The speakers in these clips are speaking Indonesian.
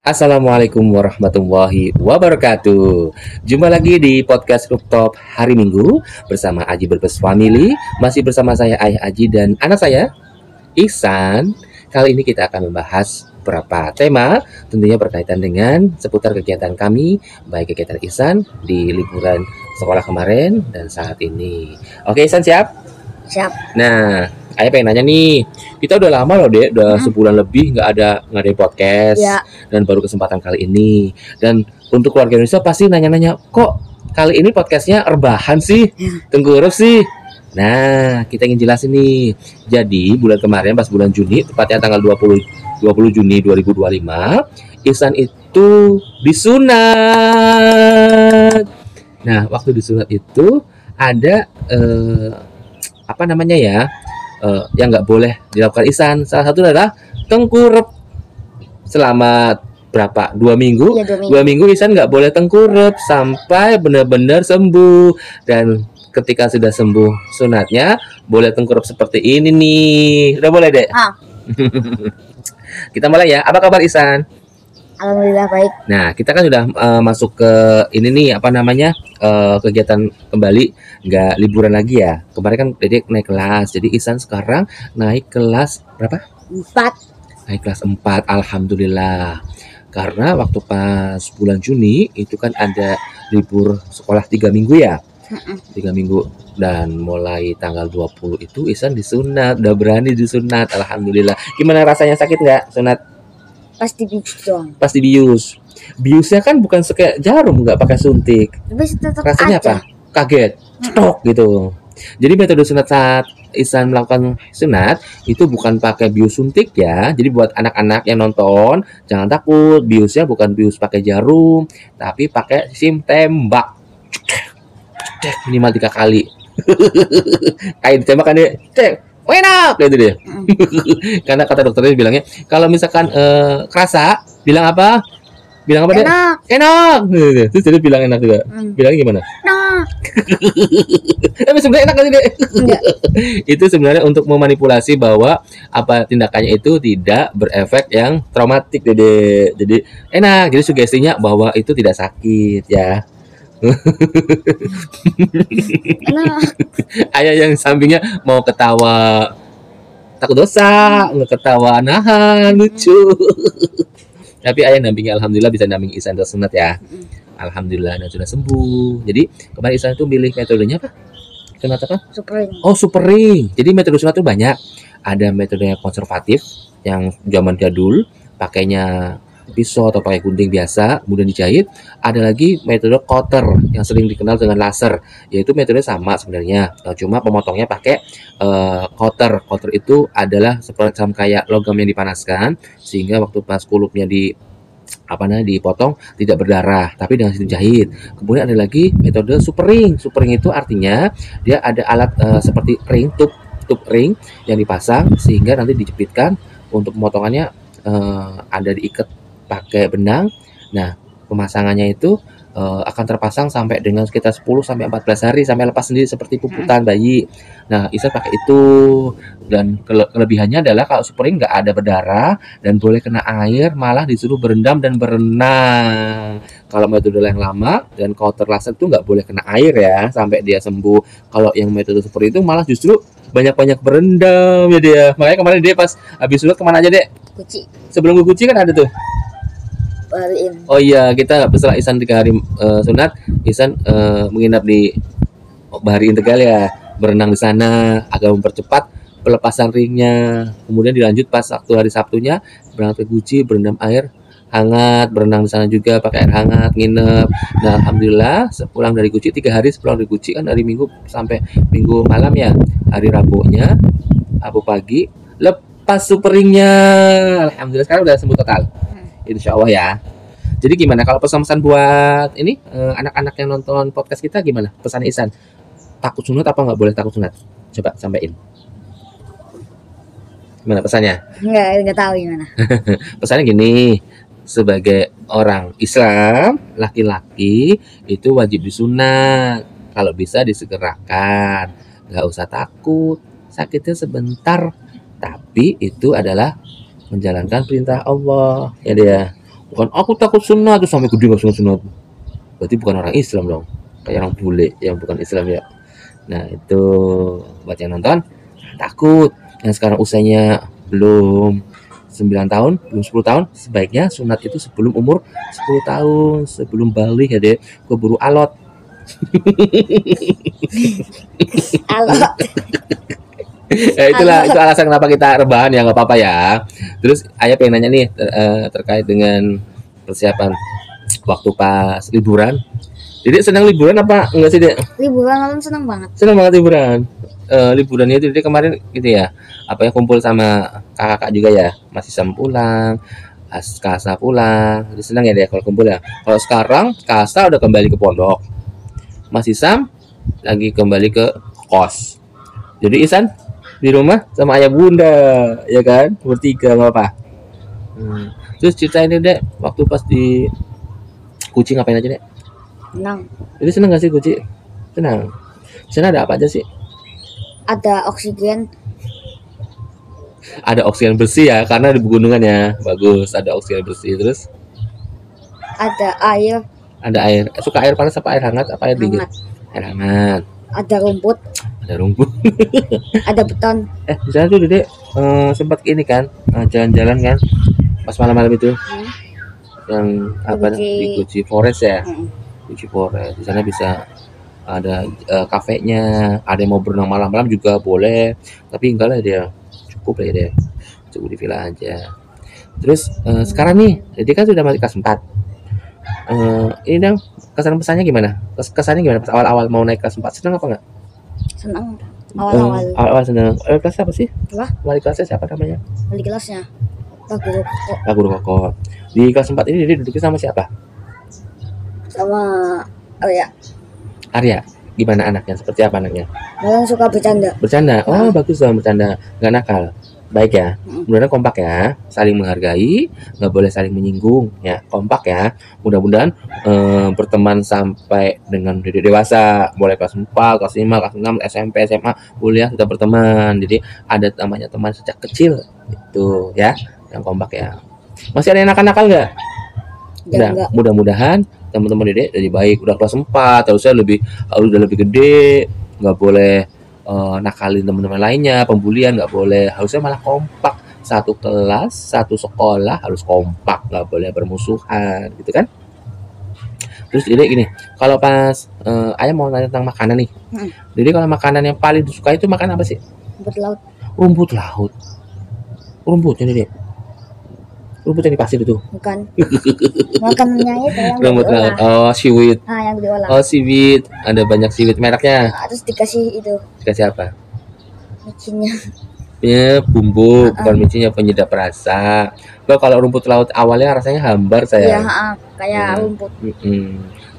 Assalamualaikum warahmatullahi wabarakatuh. Jumpa lagi di podcast Rooftop hari Minggu bersama Aji Berbes Family. Masih bersama saya Ayah Aji dan anak saya Ihsan. Kali ini kita akan membahas beberapa tema tentunya berkaitan dengan seputar kegiatan kami, baik kegiatan Ihsan di liburan sekolah kemarin dan saat ini. Oke, Ihsan siap? Siap. Nah, Ayah pengen nanya nih, kita udah lama loh Dek, udah sebulan lebih nggak ada podcast, Ya. dan baru kesempatan kali ini. Dan untuk keluarga Indonesia pasti nanya-nanya, kok kali ini podcastnya rebahan sih, tengkurap sih. Nah, kita ingin jelasin nih. Jadi bulan kemarin pas bulan Juni, tepatnya tanggal 20 Juni 2025, Ihsan itu disunat. Nah, waktu disunat itu ada yang nggak boleh dilakukan Ihsan. Salah satu adalah tengkurap selama berapa? 2 minggu. Ya, 2 minggu. 2 minggu Ihsan nggak boleh tengkurap sampai benar-benar sembuh. Dan ketika sudah sembuh sunatnya boleh tengkurap seperti ini nih. Udah boleh Dek? Kita mulai ya. Apa kabar Ihsan? Alhamdulillah baik. Nah, kita kan sudah masuk ke ini nih kegiatan kembali, nggak liburan lagi ya. Kemarin kan Dedek naik kelas, jadi Ihsan sekarang naik kelas berapa? 4. Naik kelas 4, alhamdulillah. Karena waktu pas bulan Juni itu kan ada libur sekolah 3 minggu ya. 3 minggu dan mulai tanggal 20 itu Ihsan disunat, udah berani disunat, alhamdulillah. Gimana rasanya, sakit nggak sunat? Pasti bius dong. Pasti bius. Biusnya kan bukan kayak jarum, nggak pakai suntik. Tapi tetap Rasanya aja. apa? Kaget, cetok gitu. Jadi metode sunat saat Ihsan melakukan sunat itu bukan pakai bius suntik ya. Jadi buat anak-anak yang nonton jangan takut, biusnya bukan bius pakai jarum, tapi pakai sim tembak. Minimal 3 kali. Kayak ditembak kan dia, cek, enak gitu deh. Karena kata dokternya bilangnya kalau misalkan kerasa bilang apa? Bilang apa deh? Enak. Enak. Terus dia bilang enak juga. Bilangnya gimana? Nah. Tapi sebenarnya enak kan deh. Enggak. Itu sebenarnya untuk memanipulasi bahwa apa tindakannya itu tidak berefek yang traumatik deh. Jadi enak. Jadi sugestinya bahwa itu tidak sakit ya. Enak. Ayah yang sampingnya mau ketawa takut dosa, nggak ketawa nahan, lucu. Tapi ayah nampingi, alhamdulillah bisa nampingi Ihsan sunat ya. Alhamdulillah dan sudah sembuh. Jadi kemarin Ihsan itu milih metodenya apa? Sunat apa? Super. Oh, super ring. Jadi metode sunat itu banyak. Ada metode yang konservatif yang zaman jadul, pakainya pisau atau pakai gunting biasa, kemudian dijahit. Ada lagi metode cutter yang sering dikenal dengan laser, yaitu metode sama sebenarnya, cuma pemotongnya pakai cutter. Cutter itu adalah seperti kayak logam yang dipanaskan sehingga waktu pas kulupnya dipotong tidak berdarah, tapi dengan sistem jahit. Kemudian ada lagi metode super ring. Super ring itu artinya dia ada alat seperti ring, tube ring yang dipasang sehingga nanti dijepitkan untuk pemotongannya ada diikat pakai benang. Nah, pemasangannya itu akan terpasang sampai dengan sekitar 10 sampai 14 hari sampai lepas sendiri seperti puputan bayi. Nah, Ihsan pakai itu dan kelebihannya adalah kalau super ring nggak ada berdarah dan boleh kena air, malah disuruh berendam dan berenang. Kalau metode yang lama dan cutter laser itu nggak boleh kena air ya sampai dia sembuh. Kalau yang metode super itu malah justru banyak-banyak berendam ya dia. Makanya kemarin dia pas habis sunat kemana aja Dek? Kuci. Sebelum gue kuci kan ada tuh. Balikin. Oh iya, kita setelah Ihsan 3 hari sunat, Ihsan menginap di Bahari Tegal ya, berenang di sana agar mempercepat pelepasan ringnya. Kemudian dilanjut pas waktu hari Sabtunya berangkat ke Guci, berendam air hangat, berenang di sana juga pakai air hangat, nginep. Nah, alhamdulillah sepulang dari Guci 3 hari sepulang dari Guci kan hari Minggu sampai Minggu malam ya. Hari Rabunya, Rabu pagi lepas super ringnya. Alhamdulillah sekarang udah sembuh total. Insya Allah ya. Jadi gimana kalau pesan-pesan buat ini anak-anak yang nonton podcast kita gimana? Pesan Ihsan, takut sunat apa nggak boleh takut sunat? Coba sampaikan. Gimana pesannya? Enggak tahu gimana. Pesannya gini, sebagai orang Islam, laki-laki itu wajib disunat. Kalau bisa disegerakan, nggak usah takut. Sakitnya sebentar, tapi itu adalah menjalankan perintah Allah ya dia. Bukan aku takut sunat terus sampai gede nggak sunat. Berarti bukan orang Islam dong. Kayak orang bule yang bukan Islam ya. Nah, itu buat yang nonton takut. Yang sekarang usianya belum 9 tahun, belum 10 tahun, sebaiknya sunat itu sebelum umur 10 tahun, sebelum balik ya, Dek. Keburu alot. Alot. Itulah itu alasan kenapa kita rebahan ya, nggak apa-apa ya. Terus ayah pengen nanya nih terkait dengan persiapan waktu pas liburan. Jadi senang liburan apa enggak sih, Dek? Liburan malam seneng banget. Senang banget liburan. Liburannya itu dia kemarin gitu ya. Apa ya, kumpul sama kakak juga ya. Masih Sam pulang, Kasa pulang. Jadi senang ya dia kalau kumpul ya. Kalau sekarang Kasa udah kembali ke pondok. Masih Sam lagi kembali ke kos. Jadi Isan di rumah sama ayah bunda, ya kan? Bertiga nggak apa. Terus ceritain deh, Dek, waktu pas di Kucing ngapain aja, Dek? Senang. Jadi seneng gak sih Kucing? Senang. Di sana ada apa aja sih? Ada oksigen. Ada oksigen bersih ya, karena di pegunungan ya. Bagus, ada oksigen bersih. Terus Ada air ada air. Suka air panas apa air hangat? Apa air dingin? hangat. Air hangat. Ada rumput. Ada rumput. Ada beton. Di sana tuh Dede sempat ini kan, jalan-jalan kan, pas malam-malam itu, yang apa di Gucci Forest ya, Gucci Forest. Di sana bisa ada kafenya, ada yang mau berenang malam-malam juga boleh, tapi enggak lah dia, cukup lah ya dia, cukup di villa aja. Terus sekarang nih, dia kan sudah masuk kelas 4. Ini dong, kesan pesannya gimana? Kesannya gimana pas awal-awal mau naik kelas 4? Senang apa enggak? Senang. Awal-awal. Awal senang. Kelas apa sih? Apa? Wali kelasnya siapa namanya? Wali kelasnya. Pak Guru kok Guru Koko. Di kelas 4 ini dia duduknya sama siapa? sama ya. Arya. Gimana anaknya? Seperti apa anaknya? Orang suka bercanda. Bercanda. Oh, bagus dong bercanda. Nggak nakal. Baik ya. Mudah-mudahan kompak ya. Saling menghargai, nggak boleh saling menyinggung ya. Kompak ya. Mudah-mudahan berteman sampai dengan dewasa. Boleh kelas 4, kelas 5, kelas 6, SMP, SMA, kuliah sudah berteman. Jadi ada namanya teman sejak kecil. Itu ya. Yang kompak ya. Masih ada yang nakal-nakal nggak? Enggak. Mudah-mudahan teman-teman Dede jadi baik, udah kelas 4, harusnya udah lebih gede, nggak boleh nakalin teman-teman lainnya, pembulian nggak boleh, harusnya malah kompak, satu kelas, satu sekolah harus kompak, nggak boleh bermusuhan, gitu kan? Terus Dede gini, kalau pas ayah mau nanya tentang makanan nih, Dede kalau makanan yang paling disukai itu makan apa sih? Rumput laut. Rumput laut, rumputnya Dede. Rumput yang di pasir itu. Bukan. Makanannya itu yang Rumput laut. Oh, seaweed. yang diolah. Oh, seaweed. Ada banyak seaweed mereknya. Terus dikasih itu Dikasih apa? micinnya. Ya, bumbu, bukan micinnya, penyedap rasa. Kalau rumput laut awalnya rasanya hambar Iya, saya. kayak rumput.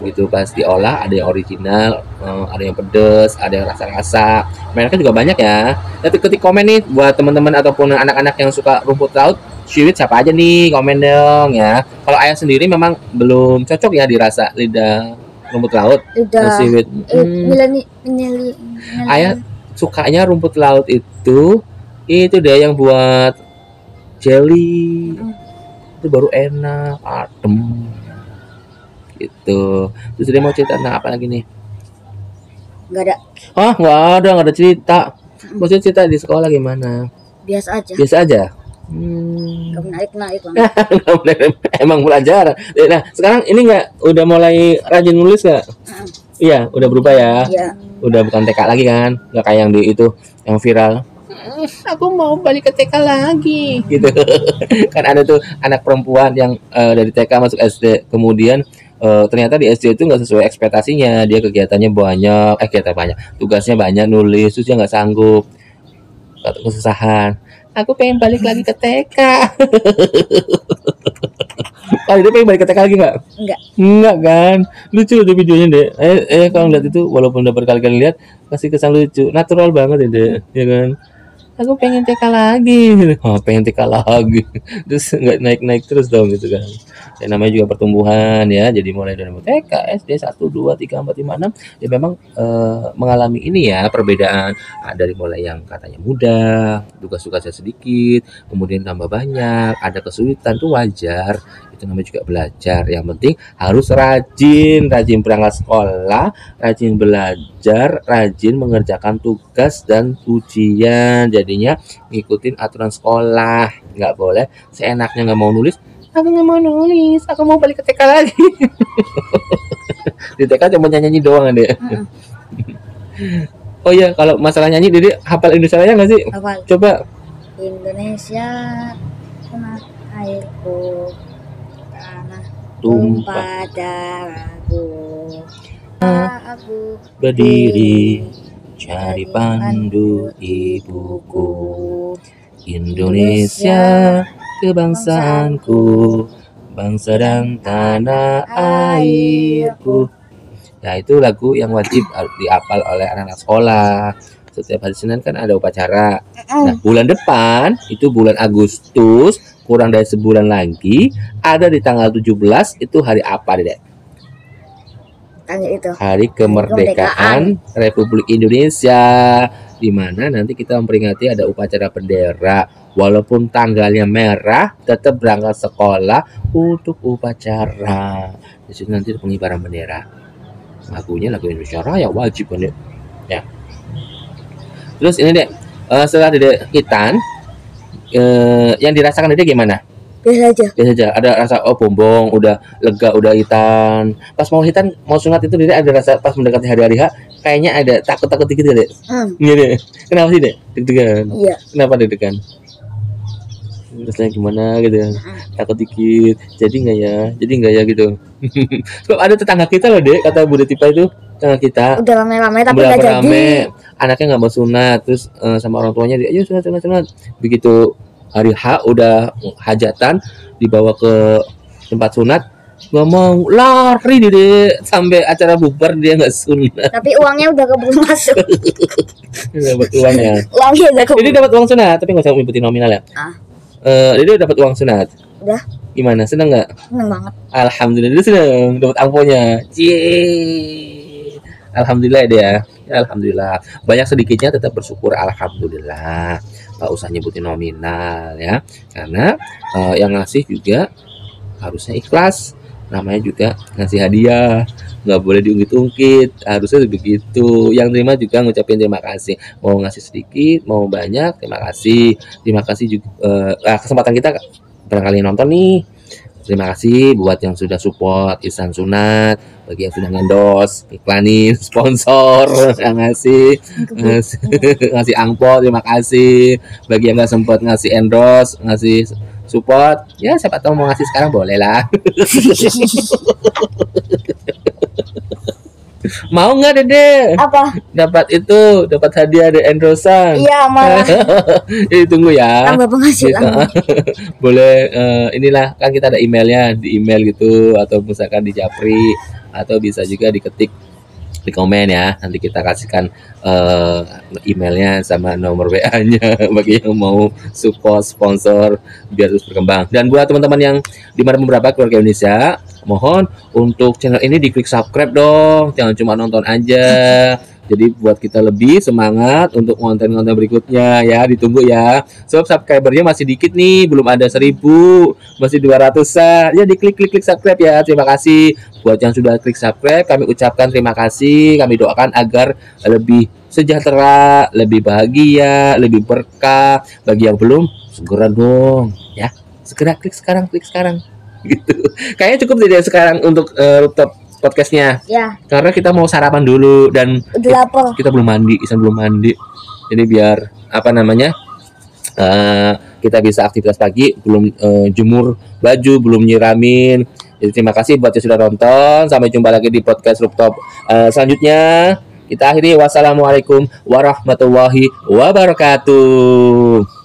Begitu pas diolah ada yang original, ada yang pedes, ada yang rasa-rasa. Mereknya juga banyak ya. Tapi ketik komen nih buat teman-teman ataupun anak-anak yang suka rumput laut, seaweed siapa aja nih, komen dong ya. Kalau ayah sendiri memang belum cocok ya dirasa lidah rumput laut. Udah. Seaweed. Ayah sukanya rumput laut itu deh yang buat jelly. Itu baru enak, adem. Gitu. Terus dia mau cerita tentang apa lagi nih? Enggak ada. Nggak ada cerita. Maksudnya cerita di sekolah gimana? Biasa aja. Biasa aja. Gak menarik banget. Emang belajar. Nah, sekarang ini udah mulai rajin nulis nggak? Iya, udah berubah ya. Iya. Udah bukan TK lagi kan? Nggak kayak yang di itu, yang viral. Aku mau balik ke TK lagi, gitu. Kan ada tuh anak perempuan yang dari TK masuk SD, kemudian ternyata di SD itu nggak sesuai ekspektasinya. Dia kegiatannya banyak, tugasnya banyak, nulis, terus dia nggak sanggup, kesusahan. Aku pengen balik lagi ke TK. Kalau dia pengen balik ke TK lagi nggak? Enggak kan? Lucu tuh videonya deh. Kalau ngeliat itu, walaupun udah berkali-kali lihat, pasti kesan lucu, natural banget ya deh, ya kan? Aku pengen TK lagi. Pengen TK lagi. Terus nggak naik-naik terus dong gitu kan. Ya, namanya juga pertumbuhan ya. Jadi mulai dari TK, SD 1, 2, 3, 4, 5, 6. Ya memang mengalami ini ya perbedaan. Dari mulai yang katanya mudah, tugas-tugasnya sedikit, kemudian tambah banyak, ada kesulitan, itu wajar. Itu itu namanya juga belajar. Yang penting harus rajin berangkat sekolah, rajin belajar, rajin mengerjakan tugas dan ujian. Jadinya ngikutin aturan sekolah, nggak boleh seenaknya nggak mau nulis. Aku nggak mau nulis, aku mau balik ke TK lagi. Di TK cuma nyanyi doang deh. Oh iya, kalau masalah nyanyi, Dede hafal Indonesia Raya nggak sih? Hafal. Coba. Indonesia tanah airku, tanah Tumpah tumpah darahku. Aku berdiri cari pandu ibuku, Indonesia kebangsaanku, bangsa dan tanah airku. Nah, itu lagu yang wajib dihafal oleh anak-anak sekolah. Setiap hari Senin kan ada upacara. Nah, bulan depan itu bulan Agustus, kurang dari sebulan lagi, ada di tanggal 17 itu hari apa, Dedek? tanya itu. Hari Kemerdekaan Republik Indonesia, di mana nanti kita memperingati ada upacara bendera. Walaupun tanggalnya merah, tetap berangkat sekolah untuk upacara. Di situ nanti pengibaran bendera. Lagunya lagu Indonesia Raya wajib kan, Dek. Ya. Terus ini, Dek, setelah Dedek hitan, yang dirasakan Dedek gimana? Biasa aja. Biasa aja. Ada rasa bombong, udah lega, udah hitan. Pas mau hitan, mau sunat itu Dedek ada rasa pas mendekati hari H, kayaknya ada takut-takut dikit, Dek. Iya, Dek. Kenapa sih, Dek? Deg-degan. Iya. Kenapa deg-degan? Rasanya gimana gitu ya? Takut dikit. Jadi nggak ya gitu. Sebab ada tetangga kita loh, Dek, kata Bu Detipa itu, tetangga kita. Udah rame-rame tapi nggak jadi. Rame, anaknya nggak mau sunat, terus sama orang tuanya dia, ayo sunat. Begitu hari H udah hajatan, dibawa ke tempat sunat, nggak mau, lari dia sampai acara bubar dia nggak sunat. Tapi uangnya udah keburu masuk. Dapat uangnya. Uangnya udah keburu. Jadi dapat uang sunat, tapi nggak usah ngikutin nominal ya. Jadi dapat uang sunat. Udah. Gimana? Seneng nggak? Seneng banget. Alhamdulillah seneng dapat amponya. Cie. Alhamdulillah dia. Ya, alhamdulillah. Banyak sedikitnya tetap bersyukur alhamdulillah. Nggak usah nyebutin nominal ya. Karena yang ngasih juga harusnya ikhlas. Namanya juga ngasih hadiah. Nggak boleh diungkit-ungkit, harusnya begitu. Yang terima juga ngucapin terima kasih. Mau ngasih sedikit, mau banyak, terima kasih juga. Kesempatan kita barangkali nonton nih. Terima kasih buat yang sudah support Ihsan Sunat, bagi yang sudah ngendos, iklanin, sponsor, yang ngasih angpau, terima kasih. Bagi yang nggak sempat ngasih endorse, ngasih support, ya siapa tahu mau ngasih sekarang boleh lah. Mau nggak, Dede? Apa? Dapat hadiah dari endorsan. Iya, malah. Jadi tunggu ya. Tambah penghasilan. Boleh, inilah kan kita ada emailnya, di email gitu, atau misalkan di Japri, atau bisa juga diketik di komen ya. Nanti kita kasihkan emailnya sama nomor WA-nya bagi yang mau support sponsor biar terus berkembang. Dan buat teman-teman yang di mana beberapa keluarga Indonesia, mohon untuk channel ini diklik subscribe dong, jangan cuma nonton aja. Jadi buat kita lebih semangat untuk konten-konten berikutnya ya, ditunggu ya. Sebab subscribernya masih dikit nih, belum ada 1000, masih 200-an. Ya diklik subscribe ya. Terima kasih buat yang sudah klik subscribe, kami ucapkan terima kasih. Kami doakan agar lebih sejahtera, lebih bahagia, lebih berkah. Bagi yang belum, segera dong ya. Segera klik sekarang. Gitu. Kayaknya cukup tidak sekarang untuk rooftop podcastnya. Ya. Karena kita mau sarapan dulu dan Udah lapar. kita belum mandi, Ihsan belum mandi. Jadi biar kita bisa aktivitas pagi, belum jemur baju, belum nyiramin. Jadi terima kasih buat yang sudah nonton. Sampai jumpa lagi di podcast rooftop selanjutnya. Kita akhiri, wassalamualaikum warahmatullahi wabarakatuh.